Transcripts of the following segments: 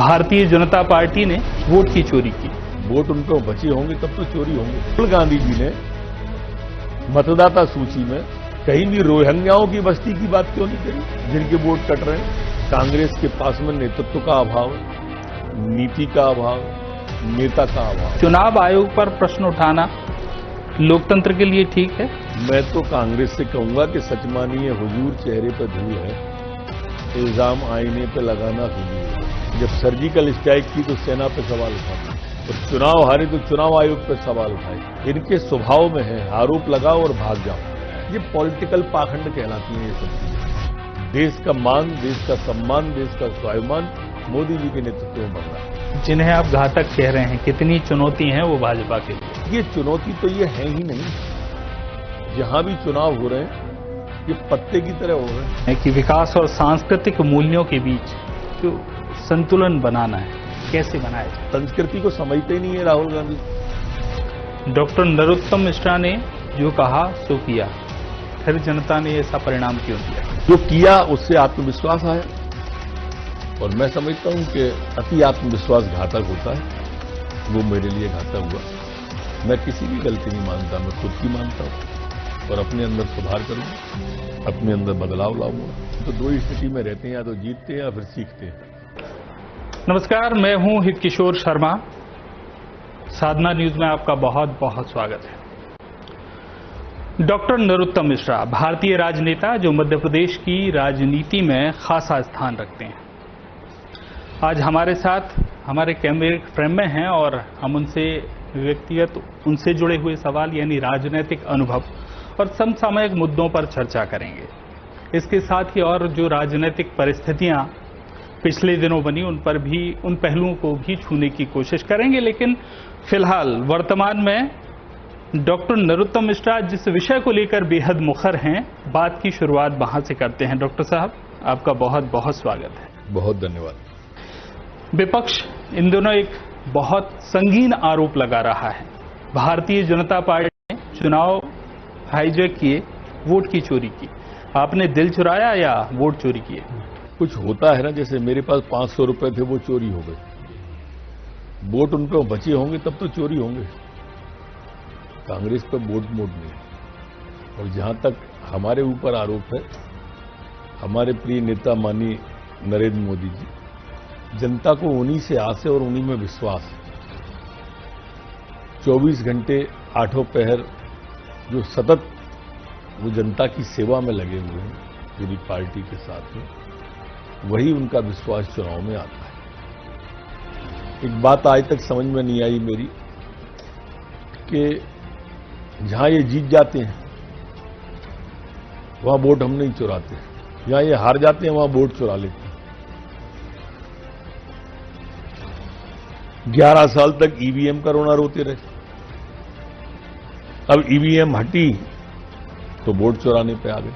Bharatiya Janata party ने vote की चोरी की। वोट उनको बचे होंगे तब तो चोरी होंगे। राहुल गांधी जी ने मतदाता सूची में कहीं भी रोहिंग्याओं की बस्ती की बात क्यों नहीं करी, जिनके वोट कट रहे हैं। कांग्रेस के पास में नेतृत्व का अभाव, नीति का अभाव, नेता का अभाव। चुनाव आयोग पर प्रश्न उठाना लोकतंत्र के लिए ठीक है? मैं तो कांग्रेस से कहूंगा कि सच मानिए, हुजूर चेहरे पर धूल है, इल्जाम आईने पे लगाना हुजूर है। जब सर्जिकल स्ट्राइक की तो सेना पे सवाल उठाए, और चुनाव हारे तो चुनाव आयोग पर सवाल उठाए। इनके स्वभाव में है आरोप लगाओ और भाग जाओ। ये पॉलिटिकल पाखंड कहलाती है ये सब चीजें। देश का मान, देश का सम्मान, देश का स्वाभिमान मोदी जी के नेतृत्व में बढ़ रहा है। जिन्हें आप घातक कह रहे हैं, कितनी चुनौती है वो भाजपा के लिए? ये चुनौती तो ये है ही नहीं। जहां भी चुनाव हो रहे हैं ये पत्ते की तरह हो रहे हैं। कि विकास और सांस्कृतिक मूल्यों के बीच जो संतुलन बनाना है, कैसे बनाया जाए? संस्कृति को समझते ही नहीं है राहुल गांधी। डॉक्टर नरोत्तम मिश्रा ने जो कहा सो किया, फिर जनता ने ऐसा परिणाम क्यों दिया? जो किया उससे आत्मविश्वास आया, और मैं समझता हूं कि अति आत्मविश्वास घातक होता है। वो मेरे लिए घातक हुआ। मैं किसी की गलती नहीं मानता, मैं खुद की मानता हूं और अपने अंदर सुधार करूंगा, अपने अंदर बदलाव लाऊंगा। तो दो स्थिति में रहते हैं, या तो जीतते हैं या फिर सीखते हैं। नमस्कार, मैं हूं हित किशोर शर्मा। साधना न्यूज में आपका बहुत बहुत स्वागत है। डॉक्टर नरोत्तम मिश्रा भारतीय राजनेता जो मध्य प्रदेश की राजनीति में खासा स्थान रखते हैं, आज हमारे साथ हमारे कैमरे फ्रेम में हैं और हम उनसे व्यक्तिगत उनसे जुड़े हुए सवाल यानी राजनीतिक अनुभव और समसामयिक मुद्दों पर चर्चा करेंगे। इसके साथ ही और जो राजनीतिक परिस्थितियां पिछले दिनों बनी उन पर भी, उन पहलुओं को भी छूने की कोशिश करेंगे। लेकिन फिलहाल वर्तमान में डॉक्टर नरोत्तम मिश्रा जिस विषय को लेकर बेहद मुखर हैं, बात की शुरुआत वहां से करते हैं। डॉक्टर साहब, आपका बहुत बहुत स्वागत है। बहुत धन्यवाद। विपक्ष इन दिनों एक बहुत संगीन आरोप लगा रहा है, भारतीय जनता पार्टी ने चुनाव हाईजैक किए, वोट की चोरी की। आपने दिल चुराया या वोट चोरी किए? कुछ होता है ना, जैसे मेरे पास 500 रुपए थे, वो चोरी हो गए। वोट उन पे बचे होंगे तब तो चोरी होंगे। कांग्रेस पे वोट मोड नहीं। और जहां तक हमारे ऊपर आरोप है, हमारे प्रिय नेता माननीय नरेंद्र मोदी जी, जनता को उन्हीं से आस है और उन्हीं में विश्वास है। 24 घंटे आठों पहर जो सतत वो जनता की सेवा में लगे हुए हैं पूरी पार्टी के साथ में, वही उनका विश्वास चुनाव में आता है। एक बात आज तक समझ में नहीं आई मेरी कि जहां ये जीत जाते हैं वहां वोट हम नहीं चुराते, जहां ये हार जाते हैं वहां वोट चुरा लेते हैं। 11 साल तक ईवीएम का रोना रोते रहे। अब ईवीएम हटी तो वोट चुराने पे आ गए।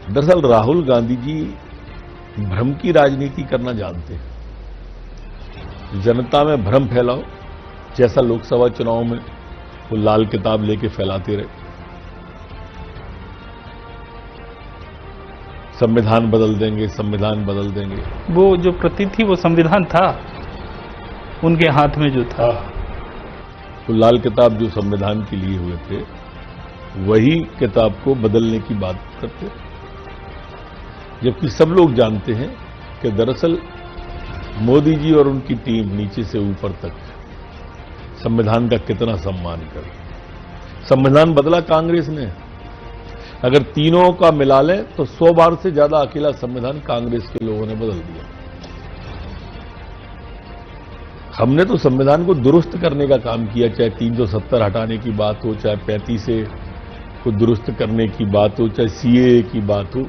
दरअसल राहुल गांधी जी भ्रम की राजनीति करना जानते हैं। जनता में भ्रम फैलाओ, जैसा लोकसभा चुनाव में वो लाल किताब लेके फैलाते रहे। संविधान बदल देंगे, संविधान बदल देंगे। वो जो प्रतीक थी वो संविधान था, उनके हाथ में जो था। तो लाल किताब जो संविधान के लिए हुए थे, वही किताब को बदलने की बात करते, जबकि सब लोग जानते हैं कि दरअसल मोदी जी और उनकी टीम नीचे से ऊपर तक संविधान का कितना सम्मान कर। संविधान बदला कांग्रेस ने। अगर तीनों का मिला लें तो 100 बार से ज्यादा अकेला संविधान कांग्रेस के लोगों ने बदल दिया। हमने तो संविधान को दुरुस्त करने का काम किया, चाहे 370 हटाने की बात हो, चाहे 35 को दुरुस्त करने की बात हो, चाहे सीएए की बात हो।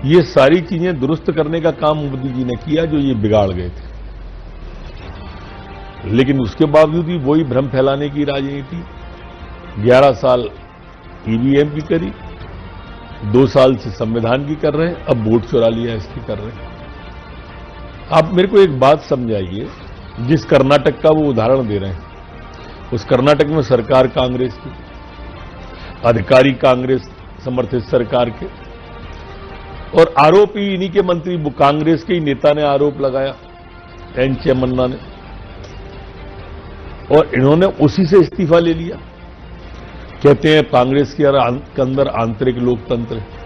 ये सारी चीजें दुरुस्त करने का काम मोदी जी ने किया जो ये बिगाड़ गए थे। लेकिन उसके बावजूद भी वही भ्रम फैलाने की राजनीति 11 साल ईवीएम की करी, 2 साल से संविधान की कर रहे हैं, अब वोट चुरा लिया इसकी कर रहे हैं। आप मेरे को एक बात समझाइए, जिस कर्नाटक का वो उदाहरण दे रहे हैं, उस कर्नाटक में सरकार कांग्रेस की, अधिकारी कांग्रेस समर्थित सरकार के, और आरोप ही इन्हीं के मंत्री, कांग्रेस के ही नेता ने आरोप लगाया, एन चेमन्ना ने, और इन्होंने उसी से इस्तीफा ले लिया। कहते हैं कांग्रेस के अंदर आंतरिक लोकतंत्र है।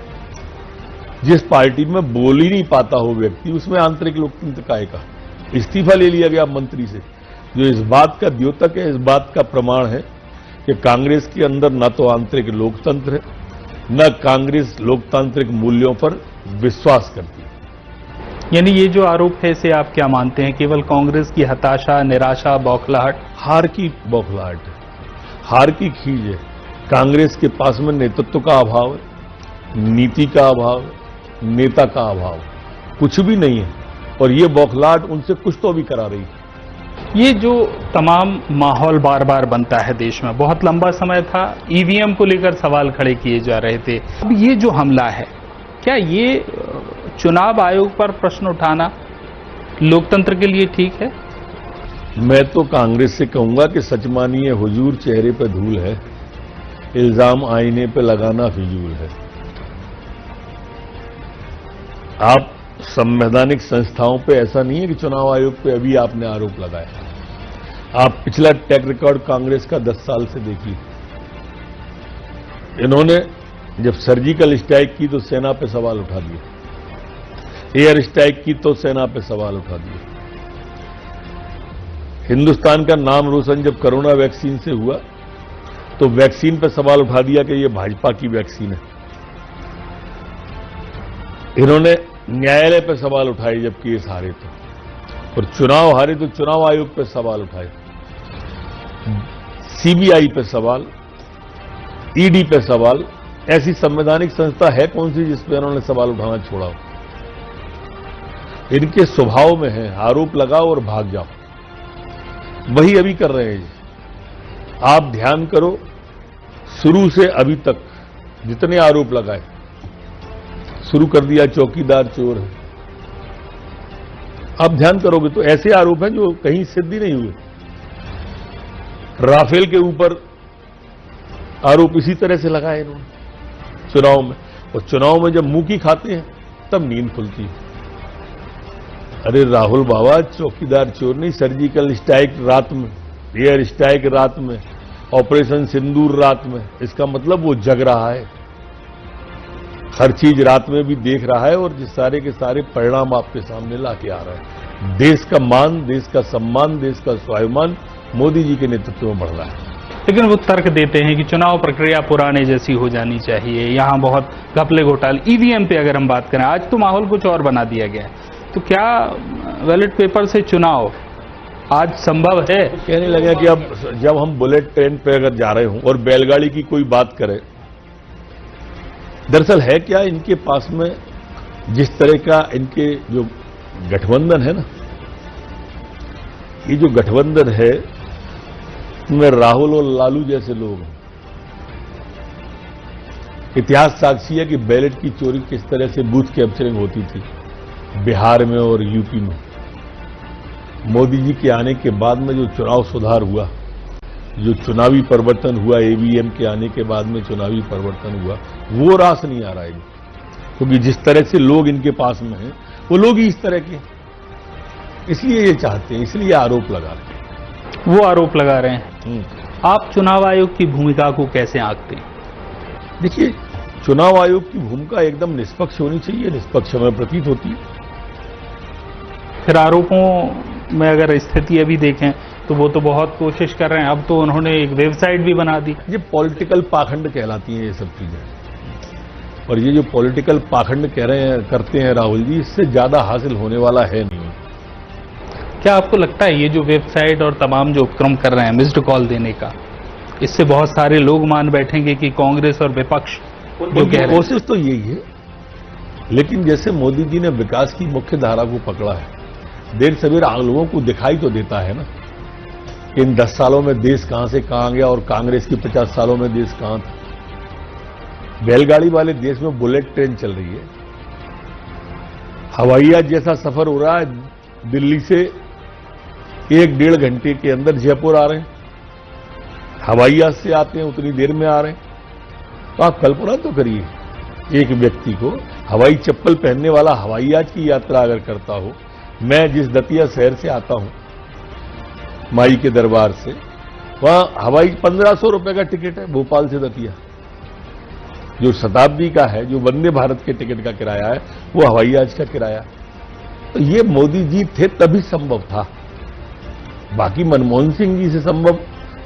जिस पार्टी में बोल ही नहीं पाता हो व्यक्ति, उसमें आंतरिक लोकतंत्र काहे का? इस्तीफा ले लिया गया मंत्री से, जो इस बात का द्योतक है, इस बात का प्रमाण है कि कांग्रेस के अंदर न तो आंतरिक लोकतंत्र है, न कांग्रेस लोकतांत्रिक मूल्यों पर विश्वास करती है। यानी ये जो आरोप है इसे आप क्या मानते हैं? केवल कांग्रेस की हताशा, निराशा, बौखलाहट? हार की बौखलाहट है, हार की खीज है। कांग्रेस के पास में नेतृत्व का अभाव है, नीति का अभाव है, नेता का अभाव, कुछ भी नहीं है। और ये बौखलाहट उनसे कुछ तो भी करा रही है। ये जो तमाम माहौल बार बार बनता है देश में, बहुत लंबा समय था ईवीएम को लेकर सवाल खड़े किए जा रहे थे। अब ये जो हमला है, क्या ये चुनाव आयोग पर प्रश्न उठाना लोकतंत्र के लिए ठीक है? मैं तो कांग्रेस से कहूंगा कि सच मानिए हुजूर, चेहरे पे धूल है, इल्जाम आईने पे लगाना फिजूल है। आप संवैधानिक संस्थाओं पे ऐसा नहीं है कि चुनाव आयोग पे अभी आपने आरोप लगाया। आप पिछला ट्रैक रिकॉर्ड कांग्रेस का 10 साल से देखिए। इन्होंने जब सर्जिकल स्ट्राइक की तो सेना पे सवाल उठा दिए, एयर स्ट्राइक की तो सेना पे सवाल उठा दिए। हिंदुस्तान का नाम रोशन जब कोरोना वैक्सीन से हुआ तो वैक्सीन पे सवाल उठा दिया कि ये भाजपा की वैक्सीन है। इन्होंने न्यायालय पे सवाल उठाए जब केस हारे तो, और चुनाव हारे तो चुनाव आयोग पे सवाल उठाए, सीबीआई पे सवाल, ईडी पे सवाल। ऐसी संवैधानिक संस्था है कौन सी जिस पे इन्होंने सवाल उठाना छोड़ा हो? इनके स्वभाव में है आरोप लगाओ और भाग जाओ, वही अभी कर रहे हैं। आप ध्यान करो, शुरू से अभी तक जितने आरोप लगाए, शुरू कर दिया चौकीदार चोर है। आप ध्यान करोगे तो ऐसे आरोप हैं जो कहीं सिद्ध ही नहीं हुए। राफेल के ऊपर आरोप इसी तरह से लगाए इन्होंने चुनाव में, और चुनाव में जब मुंह की खाते हैं तब नींद खुलती है। अरे राहुल बाबा, चौकीदार चोर नहीं, सर्जिकल स्ट्राइक रात में, एयर स्ट्राइक रात में, ऑपरेशन सिंदूर रात में, इसका मतलब वो जग रहा है, हर चीज रात में भी देख रहा है, और जिस सारे के सारे परिणाम आपके सामने लाके आ रहा है। देश का मान, देश का सम्मान, देश का स्वाभिमान मोदी जी के नेतृत्व में बढ़ रहा है। लेकिन वो तर्क देते हैं कि चुनाव प्रक्रिया पुराने जैसी हो जानी चाहिए, यहां बहुत घपले घोटाले। ईवीएम पे अगर हम बात करें, आज तो माहौल कुछ और बना दिया गया है, तो क्या बैलेट पेपर से चुनाव आज संभव है? कहने लगे कि अब जब हम बुलेट ट्रेन पे अगर जा रहे हों और बैलगाड़ी की कोई बात करे, दरअसल है क्या, इनके पास में जिस तरह का इनके जो गठबंधन है ना, ये जो गठबंधन है इसमें राहुल और लालू जैसे लोग हैं। इतिहास साक्षी है कि बैलेट की चोरी किस तरह से बूथ कैप्चरिंग होती थी बिहार में और यूपी में। मोदी जी के आने के बाद में जो चुनाव सुधार हुआ, जो चुनावी परिवर्तन हुआ, ईवीएम के आने के बाद में चुनावी परिवर्तन हुआ, वो रास नहीं आ रहा है, क्योंकि जिस तरह से लोग इनके पास में हैं वो लोग ही इस तरह के, इसलिए ये चाहते हैं, इसलिए आरोप लगा रहे हैं। वो आरोप लगा रहे हैं। आप चुनाव आयोग की भूमिका को कैसे आंकते हैं? देखिए, चुनाव आयोग की भूमिका एकदम निष्पक्ष होनी चाहिए, निष्पक्ष हमें प्रतीत होती है। फिर आरोपों में अगर स्थिति अभी देखें तो वो तो बहुत कोशिश कर रहे हैं, अब तो उन्होंने एक वेबसाइट भी बना दी। ये पॉलिटिकल पाखंड कहलाती हैं ये सब चीजें, और ये जो पॉलिटिकल पाखंड कह रहे हैं, करते हैं राहुल जी, इससे ज्यादा हासिल होने वाला है नहीं। क्या आपको लगता है ये जो वेबसाइट और तमाम जो उपक्रम कर रहे हैं मिस्ड कॉल देने का, इससे बहुत सारे लोग मान बैठेंगे कि कांग्रेस और विपक्ष जो कह रहे हैं? कोशिश तो यही है, लेकिन जैसे मोदी जी ने विकास की मुख्य धारा को पकड़ा है, देर सवेर आम लोगों को दिखाई तो देता है ना कि इन 10 सालों में देश कहां से कहां गया, और कांग्रेस की 50 सालों में देश कहां था। बैलगाड़ी वाले देश में बुलेट ट्रेन चल रही है, हवाई जहाज जैसा सफर हो रहा है, दिल्ली से 1-1.5 घंटे के अंदर जयपुर आ रहे हैं, हवाई जहाज से आते हैं उतनी देर में आ रहे हैं। तो आप कल्पना तो करिए, एक व्यक्ति को हवाई चप्पल पहनने वाला हवाई जहाज की यात्रा अगर करता हो, मैं जिस दतिया शहर से आता हूं माई के दरबार से, वहां हवाई 1500 रुपए का टिकट है भोपाल से दतिया। जो शताब्दी का है, जो वंदे भारत के टिकट का किराया है, वो हवाई जहाज का किराया। तो ये मोदी जी थे तभी संभव था। बाकी मनमोहन सिंह जी से संभव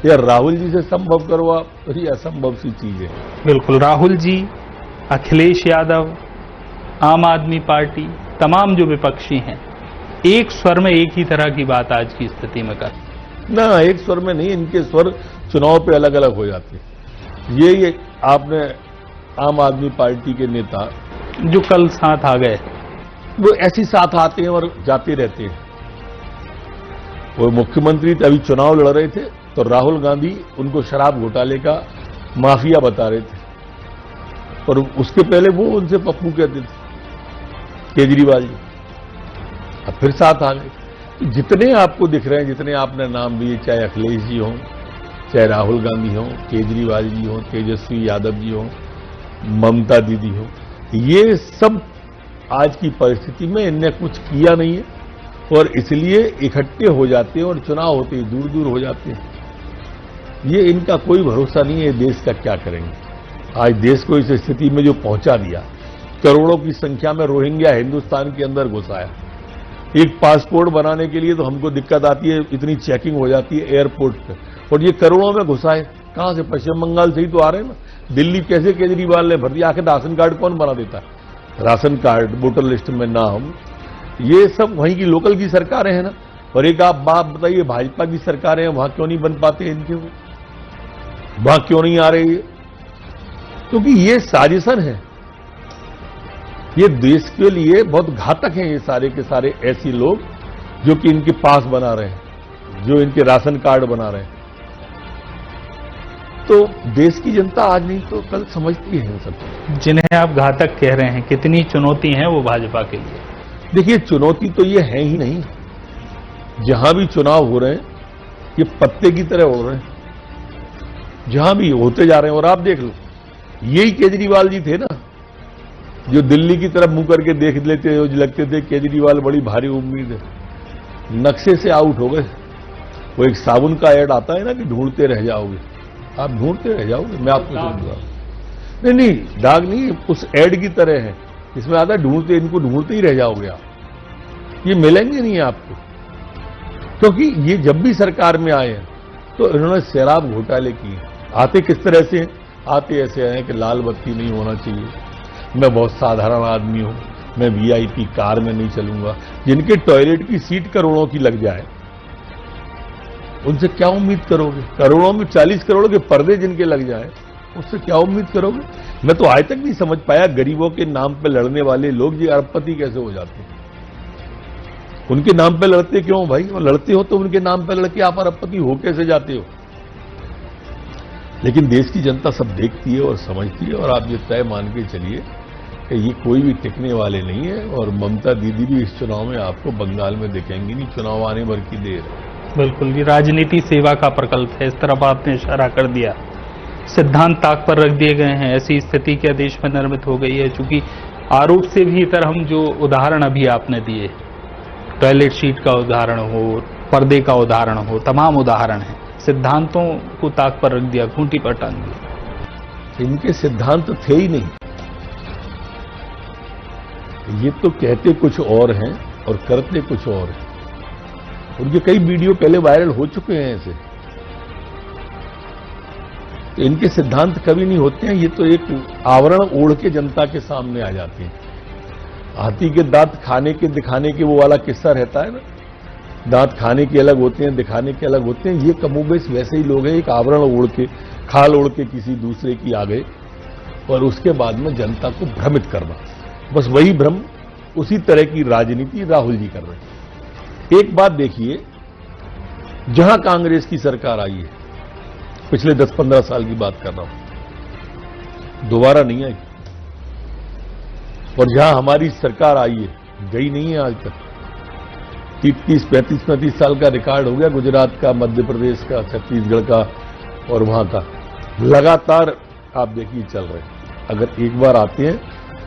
या राहुल जी से संभव करवा, तो ये असंभव सी चीज है। बिल्कुल, राहुल जी, अखिलेश यादव, आम आदमी पार्टी, तमाम जो विपक्षी हैं, एक स्वर में एक ही तरह की बात आज की स्थिति में कर ना, एक स्वर में नहीं, इनके स्वर चुनाव पे अलग अलग हो जाते हैं। ये आपने आम आदमी पार्टी के नेता जो कल साथ आ गए, वो ऐसे साथ आते हैं और जाते रहते हैं। वो मुख्यमंत्री अभी चुनाव लड़ रहे थे तो राहुल गांधी उनको शराब घोटाले का माफिया बता रहे थे, और उसके पहले वो उनसे पप्पू कहते थे, केजरीवाल जी। अब फिर साथ आ गए। जितने आपको दिख रहे हैं, जितने आपने नाम लिए, चाहे अखिलेश जी हों, चाहे राहुल गांधी हों, केजरीवाल जी हों, तेजस्वी यादव जी हों, ममता दीदी हो, ये सब आज की परिस्थिति में इनने कुछ किया नहीं है और इसलिए इकट्ठे हो जाते हैं और चुनाव होते ही दूर दूर हो जाते हैं। ये इनका कोई भरोसा नहीं है देश का क्या करेंगे। आज देश को इस स्थिति में जो पहुंचा दिया, करोड़ों की संख्या में रोहिंग्या हिंदुस्तान के अंदर घुसाया। एक पासपोर्ट बनाने के लिए तो हमको दिक्कत आती है, इतनी चेकिंग हो जाती है एयरपोर्ट पे, और ये करोड़ों में घुसाए कहां से? पश्चिम बंगाल से ही तो आ रहे हैं ना। दिल्ली कैसे केजरीवाल ने भर दिया? आखिर राशन कार्ड कौन बना देता है? राशन कार्ड, वोटर लिस्ट में नाम, ये सब वहीं की लोकल की सरकारें हैं ना। और एक आप बात बताइए, भाजपा की सरकारें हैं, वहां क्यों नहीं बन पाते इनके? वहां क्यों नहीं आ रही है? क्योंकि ये साजिशन है, ये देश के लिए बहुत घातक हैं। ये सारे के सारे ऐसे लोग जो कि इनके पास बना रहे हैं, जो इनके राशन कार्ड बना रहे हैं। तो देश की जनता आज नहीं तो कल समझती है इन सब। जिन्हें आप घातक कह रहे हैं, कितनी चुनौती है वो भाजपा के लिए? देखिए, चुनौती तो ये है ही नहीं। जहां भी चुनाव हो रहे हैं, ये पत्ते की तरह उड़ रहे हैं, जहां भी होते जा रहे हैं। और आप देख लो, यही केजरीवाल जी थे ना जो दिल्ली की तरफ मुंह करके देख लेते, जो लगते थे केजरीवाल बड़ी भारी उम्मीद है, नक्शे से आउट हो गए। वो एक साबुन का ऐड आता है ना कि ढूंढते रह जाओगे, आप ढूंढते रह जाओगे। मैं आपको समझा नहीं, दाग नहीं, उस ऐड की तरह है, इसमें आता है ढूंढते, इनको ढूंढते ही रह जाओगे आप। ये मिलेंगे नहीं आपको, क्योंकि ये जब भी सरकार में आए हैं तो इन्होंने शराब घोटाले किए। आते किस तरह से? आते ऐसे आए कि लाल बत्ती नहीं होना चाहिए, मैं बहुत साधारण आदमी हूं, मैं वीआईपी कार में नहीं चलूंगा। जिनके टॉयलेट की सीट करोड़ों की लग जाए, उनसे क्या उम्मीद करोगे? करोड़ों में 40 करोड़ के पर्दे जिनके लग जाए, उससे क्या उम्मीद करोगे? मैं तो आज तक नहीं समझ पाया, गरीबों के नाम पे लड़ने वाले लोग ये अरबपति कैसे हो जाते हैं? उनके नाम पे लड़ते क्यों भाई? और लड़ते हो तो उनके नाम पे लड़के आप अरबपति हो कैसे जाते हो? लेकिन देश की जनता सब देखती है और समझती है, और आप ये तय मान के चलिए कि ये कोई भी टिकने वाले नहीं है। और ममता दीदी भी इस चुनाव में आपको बंगाल में दिखेंगी नहीं, चुनाव आने भर की देर है। बिल्कुल, ये राजनीति सेवा का प्रकल्प है, इस तरफ आपने इशारा कर दिया। सिद्धांत ताक पर रख दिए गए हैं, ऐसी स्थिति क्या देश में निर्मित हो गई है? चूंकि आरोप से भी इतर हम जो उदाहरण अभी आपने दिए, टॉयलेट सीट का उदाहरण हो, पर्दे का उदाहरण हो, तमाम उदाहरण हैं, सिद्धांतों को ताक पर रख दिया, खूंटी पर टांग दिया। इनके सिद्धांत थे ही नहीं, ये तो कहते कुछ और हैं और करते कुछ और हैं। उनके कई वीडियो पहले वायरल हो चुके हैं ऐसे। तो इनके सिद्धांत कभी नहीं होते हैं, ये तो एक आवरण ओढ़ के जनता के सामने आ जाते हैं। हाथी के दांत खाने के दिखाने के वो वाला किस्सा रहता है ना, दांत खाने के अलग होते हैं, दिखाने के अलग होते हैं। ये कमोबेश वैसे ही लोग हैं, एक आवरण ओढ़ के, खाल ओढ़ के किसी दूसरे की आ गए और उसके बाद में जनता को भ्रमित करना, बस वही भ्रम, उसी तरह की राजनीति राहुल जी कर रहे हैं। एक बात देखिए, जहां कांग्रेस की सरकार आई है, पिछले 10-15 साल की बात कर रहा हूं, दोबारा नहीं आई। और जहां हमारी सरकार आई है, गई नहीं है आज तक। 30-35 साल का रिकॉर्ड हो गया गुजरात का, मध्य प्रदेश का, छत्तीसगढ़ का और वहां का। लगातार आप देखिए चल रहे हैं। अगर एक बार आते हैं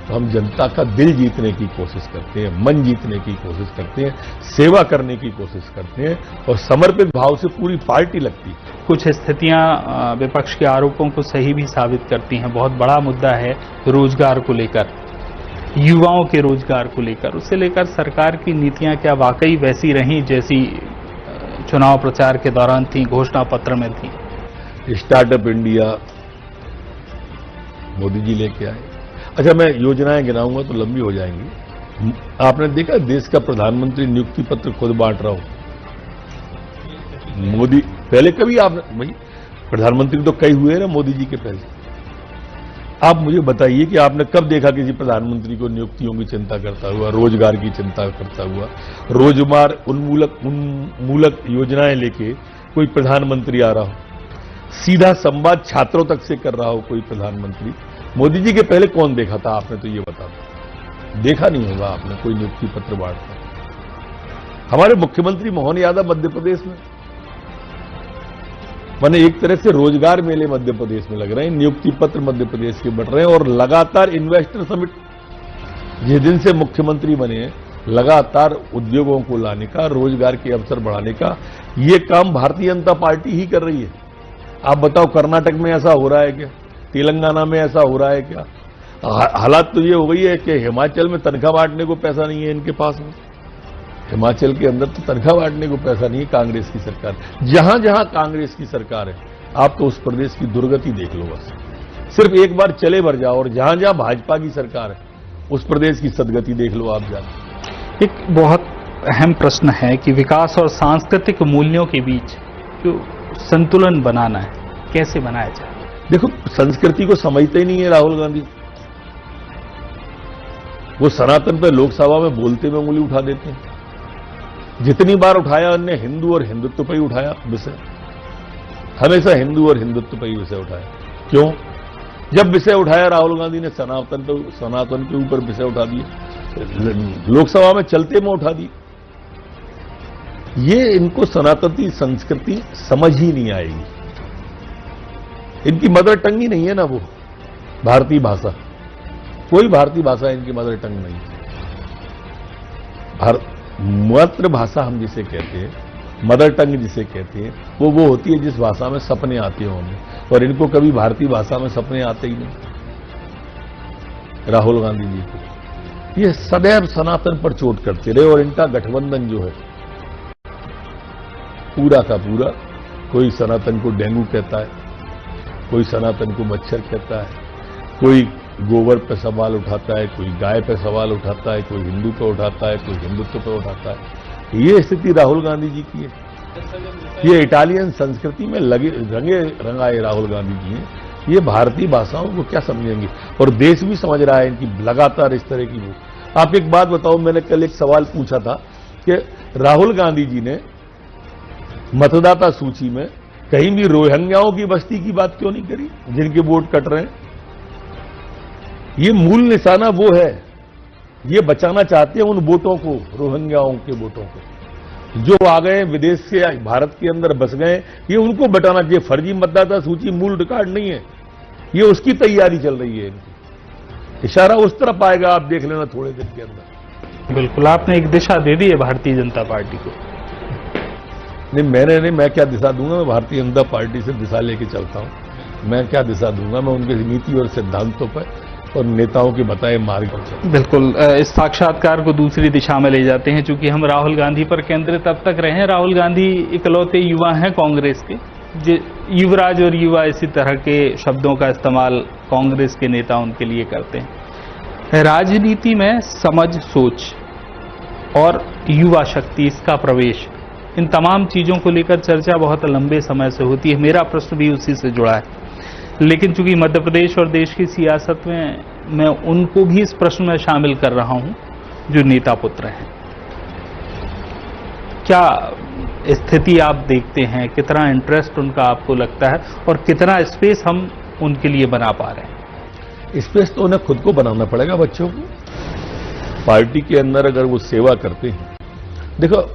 तो हम जनता का दिल जीतने की कोशिश करते हैं, मन जीतने की कोशिश करते हैं, सेवा करने की कोशिश करते हैं और समर्पित भाव से पूरी पार्टी लगती है। कुछ स्थितियां विपक्ष के आरोपों को सही भी साबित करती हैं। बहुत बड़ा मुद्दा है रोजगार को लेकर, युवाओं के रोजगार को लेकर, उसे लेकर सरकार की नीतियां क्या वाकई वैसी रहीं जैसी चुनाव प्रचार के दौरान थी, घोषणा पत्र में थी? स्टार्टअप इंडिया मोदी जी लेके आए। अच्छा, मैं योजनाएं गिनाऊंगा तो लंबी हो जाएंगी। आपने देखा देश का प्रधानमंत्री नियुक्ति पत्र खुद बांट रहा हो। मोदी पहले कभी आपने, भाई प्रधानमंत्री तो कई हुए ना मोदी जी के पहले। आप मुझे बताइए कि आपने कब देखा किसी प्रधानमंत्री को नियुक्तियों की चिंता करता हुआ, रोजगार की चिंता करता हुआ, रोजगार उन्मूलक योजनाएं लेके कोई प्रधानमंत्री आ रहा हो, सीधा संवाद छात्रों तक से कर रहा हो कोई प्रधानमंत्री? मोदी जी के पहले कौन देखा था आपने? तो ये बता दो, देखा नहीं होगा आपने कोई नियुक्ति पत्र बांटता। हमारे मुख्यमंत्री मोहन यादव मध्य प्रदेश में, माने एक तरह से रोजगार मेले मध्य प्रदेश में लग रहे हैं, नियुक्ति पत्र मध्य प्रदेश के बढ़ रहे हैं और लगातार इन्वेस्टर समिट, जिस दिन से मुख्यमंत्री बने लगातार उद्योगों को लाने का, रोजगार के अवसर बढ़ाने का ये काम भारतीय जनता पार्टी ही कर रही है। आप बताओ, कर्नाटक में ऐसा हो रहा है क्या? तेलंगाना में ऐसा हो रहा है क्या? हालात तो ये हो गई है कि हिमाचल में तनख्वाह बांटने को पैसा नहीं है इनके पास में। हिमाचल के अंदर तो तनख्वाह बांटने को पैसा नहीं है कांग्रेस की सरकार। जहां जहां कांग्रेस की सरकार है, आप तो उस प्रदेश की दुर्गति देख लो बस। सिर्फ एक बार चले भर जाओ और जहां जहां भाजपा की सरकार है, उस प्रदेश की सदगति देख लो आप जाकर। एक बहुत अहम प्रश्न है कि विकास और सांस्कृतिक मूल्यों के बीच जो संतुलन बनाना है, कैसे बनाया जाए? देखो, संस्कृति को समझते ही नहीं है राहुल गांधी। वो सनातन पे लोकसभा में बोलते हुए उंगली उठा देते हैं। जितनी बार उठाया उन्होंने हिंदू और हिंदुत्व पर ही उठाया विषय, हमेशा हिंदू और हिंदुत्व पर ही विषय उठाया। क्यों? जब विषय उठाया राहुल गांधी ने सनातन के ऊपर विषय उठा दिए, लोकसभा में चलते में उठा दी। ये इनको सनातनी संस्कृति समझ ही नहीं आएगी। इनकी मदर टंग ही नहीं है ना वो भारतीय भाषा, कोई भारतीय भाषा इनकी मदर टंग नहीं। मातृभाषा हम जिसे कहते हैं, मदर टंग जिसे कहते हैं, वो होती है जिस भाषा में सपने आते हो हमें, और इनको कभी भारतीय भाषा में सपने आते ही नहीं राहुल गांधी जी को। ये सदैव सनातन पर चोट करते रहे और इनका गठबंधन जो है पूरा का पूरा, कोई सनातन को डेंगू कहता है, कोई सनातन को मच्छर कहता है, कोई गोबर पर सवाल उठाता है, कोई गाय पर सवाल उठाता है, कोई हिंदू पर उठाता है, कोई हिंदुत्व पर उठाता है। ये स्थिति राहुल गांधी जी की है। ये इटालियन संस्कृति में लगे रंगे रंगाए राहुल गांधी जी हैं। ये भारतीय भाषाओं को क्या समझेंगे? और देश भी समझ रहा है इनकी लगातार इस तरह की वो। आप एक बात बताओ, मैंने कल एक सवाल पूछा था कि राहुल गांधी जी ने मतदाता सूची में कहीं भी रोहिंग्याओं की बस्ती की बात क्यों नहीं करी, जिनके वोट कट रहे हैं? ये मूल निशाना वो है, ये बचाना चाहते हैं उन वोटों को, रोहिंग्याओं के वोटों को, जो आ गए विदेश से भारत के अंदर बस गए। ये उनको बचाना चाहिए। फर्जी मतदाता सूची मूल रिकॉर्ड नहीं है, ये उसकी तैयारी चल रही है इनकी। इशारा उस तरफ आएगा, आप देख लेना थोड़े दिन के अंदर। बिल्कुल, आपने एक दिशा दे दी है भारतीय जनता पार्टी को। नहीं, मैं क्या दिशा दूंगा? मैं भारतीय जनता पार्टी से दिशा लेके चलता हूं। मैं क्या दिशा दूंगा? मैं उनके नीति और सिद्धांतों पर और नेताओं के बताए मार्ग पर चलता हूं। बिल्कुल, इस साक्षात्कार को दूसरी दिशा में ले जाते हैं, चूंकि हम राहुल गांधी पर केंद्रित अब तक रहे हैं। राहुल गांधी इकलौते युवा हैं कांग्रेस के, युवराज और युवा इसी तरह के शब्दों का इस्तेमाल कांग्रेस के नेता उनके लिए करते हैं। राजनीति में समझ, सोच और युवा शक्ति, इसका प्रवेश, इन तमाम चीजों को लेकर चर्चा बहुत लंबे समय से होती है। मेरा प्रश्न भी उसी से जुड़ा है, लेकिन चूंकि मध्य प्रदेश और देश की सियासत में मैं उनको भी इस प्रश्न में शामिल कर रहा हूं जो नेता पुत्र हैं। क्या स्थिति आप देखते हैं? कितना इंटरेस्ट उनका आपको लगता है और कितना स्पेस हम उनके लिए बना पा रहे हैं? स्पेस तो उन्हें खुद को बनाना पड़ेगा। बच्चों को पार्टी के अंदर अगर वो सेवा करते हैं, देखो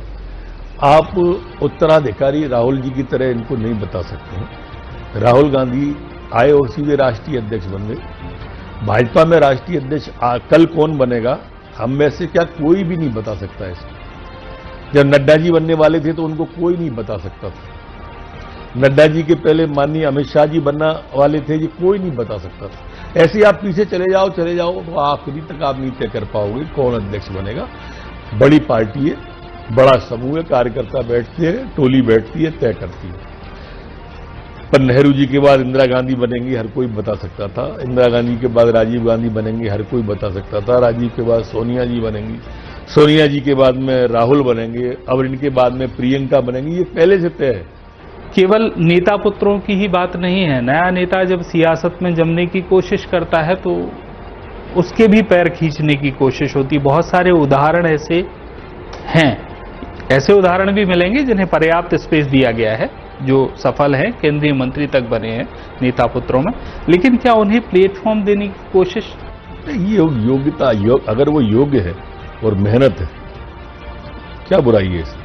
आप उत्तराधिकारी राहुल जी की तरह इनको नहीं बता सकते हैं। राहुल गांधी आए और सीधे राष्ट्रीय अध्यक्ष बन गए। भाजपा में राष्ट्रीय अध्यक्ष कल कौन बनेगा, हम में से क्या कोई भी नहीं बता सकता इसको। जब नड्डा जी बनने वाले थे तो उनको कोई नहीं बता सकता था। नड्डा जी के पहले माननीय अमित शाह जी बनने वाले थे, ये कोई नहीं बता सकता था। ऐसे आप पीछे चले जाओ तो आखिरी तक आप नहीं तय कर पाओगे कौन अध्यक्ष बनेगा। बड़ी पार्टी है, बड़ा समूह है, कार्यकर्ता बैठते हैं, टोली बैठती है, तय करती है। पर नेहरू जी के बाद इंदिरा गांधी बनेंगी, हर कोई बता सकता था। इंदिरा गांधी के बाद राजीव गांधी बनेंगे, हर कोई बता सकता था। राजीव के बाद सोनिया जी बनेंगी, सोनिया जी के बाद में राहुल बनेंगे, अब इनके बाद में प्रियंका बनेंगी, ये पहले से तय है। केवल नेता पुत्रों की ही बात नहीं है। नया नेता जब सियासत में जमने की कोशिश करता है तो उसके भी पैर खींचने की कोशिश होती। बहुत सारे उदाहरण ऐसे हैं, ऐसे उदाहरण भी मिलेंगे जिन्हें पर्याप्त स्पेस दिया गया है, जो सफल हैं, केंद्रीय मंत्री तक बने हैं नेता पुत्रों में। लेकिन क्या उन्हें प्लेटफॉर्म देने की कोशिश? ये योग्यता अगर वो योग्य है और मेहनत है, क्या बुराई है इसमें?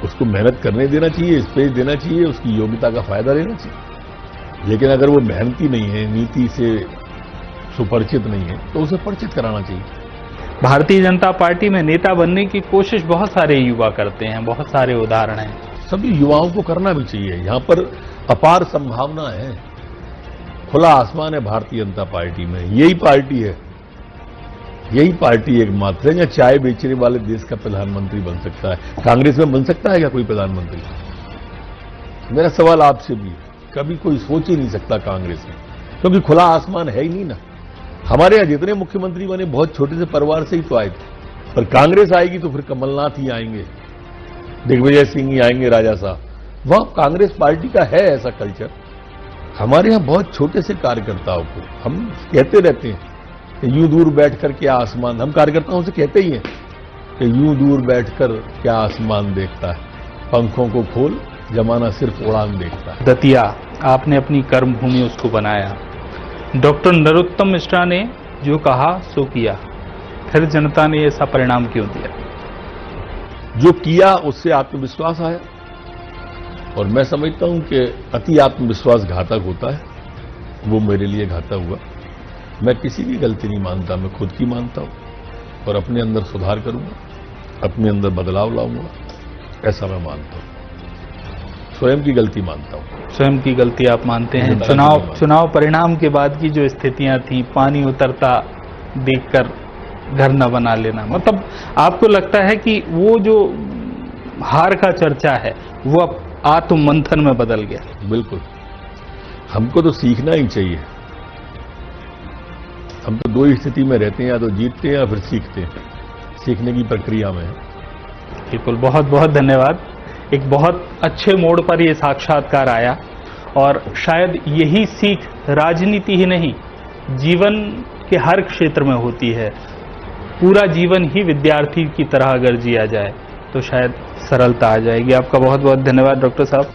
उसको मेहनत करने देना चाहिए, स्पेस देना चाहिए, उसकी योग्यता का फायदा लेना चाहिए। लेकिन अगर वो मेहनती नहीं है, नीति से सुपरिचित नहीं है, तो उसे परिचित कराना चाहिए। भारतीय जनता पार्टी में नेता बनने की कोशिश बहुत सारे युवा करते हैं, बहुत सारे उदाहरण हैं। सभी युवाओं को करना भी चाहिए। यहां पर अपार संभावना है, खुला आसमान है भारतीय जनता पार्टी में। यही पार्टी है, यही पार्टी एकमात्र है जहां चाय बेचने वाले देश का प्रधानमंत्री बन सकता है। कांग्रेस में बन सकता है क्या कोई प्रधानमंत्री? मेरा सवाल आपसे भी, कभी कोई सोच ही नहीं सकता कांग्रेस में, क्योंकि खुला आसमान है ही नहीं ना। हमारे यहां जितने मुख्यमंत्री बने बहुत छोटे से परिवार से ही तो आए थे। पर कांग्रेस आएगी तो फिर कमलनाथ ही आएंगे, दिग्विजय सिंह ही आएंगे, राजा साहब। वह कांग्रेस पार्टी का है ऐसा कल्चर। हमारे यहां बहुत छोटे से कार्यकर्ताओं को हम कहते रहते हैं कि यूं दूर बैठकर क्या आसमान, हम कार्यकर्ताओं से कहते ही हैं कि यूं दूर बैठकर क्या आसमान देखता है, पंखों को खोल जमाना सिर्फ उड़ान देखता है। दतिया आपने अपनी कर्मभूमि उसको बनाया। डॉक्टर नरोत्तम मिश्रा ने जो कहा सो किया, फिर जनता ने ऐसा परिणाम क्यों दिया? जो किया उससे आत्मविश्वास आया, और मैं समझता हूं कि अति आत्मविश्वास घातक होता है। वो मेरे लिए घातक हुआ। मैं किसी की गलती नहीं मानता, मैं खुद की मानता हूं और अपने अंदर सुधार करूंगा, अपने अंदर बदलाव लाऊंगा, ऐसा मैं मानता हूं। स्वयं की गलती मानता हूं। स्वयं की गलती आप मानते हैं। चुनाव परिणाम के बाद की जो स्थितियां थी, पानी उतरता देखकर घर न बना लेना, मतलब आपको लगता है कि वो जो हार का चर्चा है वो अब आत्ममंथन में बदल गया? बिल्कुल, हमको तो सीखना ही चाहिए। हम तो दो ही स्थिति में रहते हैं, या तो जीतते हैं या फिर सीखते हैं। सीखने की प्रक्रिया में है। बिल्कुल, बहुत बहुत धन्यवाद। एक बहुत अच्छे मोड़ पर ये साक्षात्कार आया, और शायद यही सीख राजनीति ही नहीं, जीवन के हर क्षेत्र में होती है। पूरा जीवन ही विद्यार्थी की तरह अगर जिया जाए तो शायद सरलता आ जाएगी। आपका बहुत बहुत धन्यवाद डॉक्टर साहब।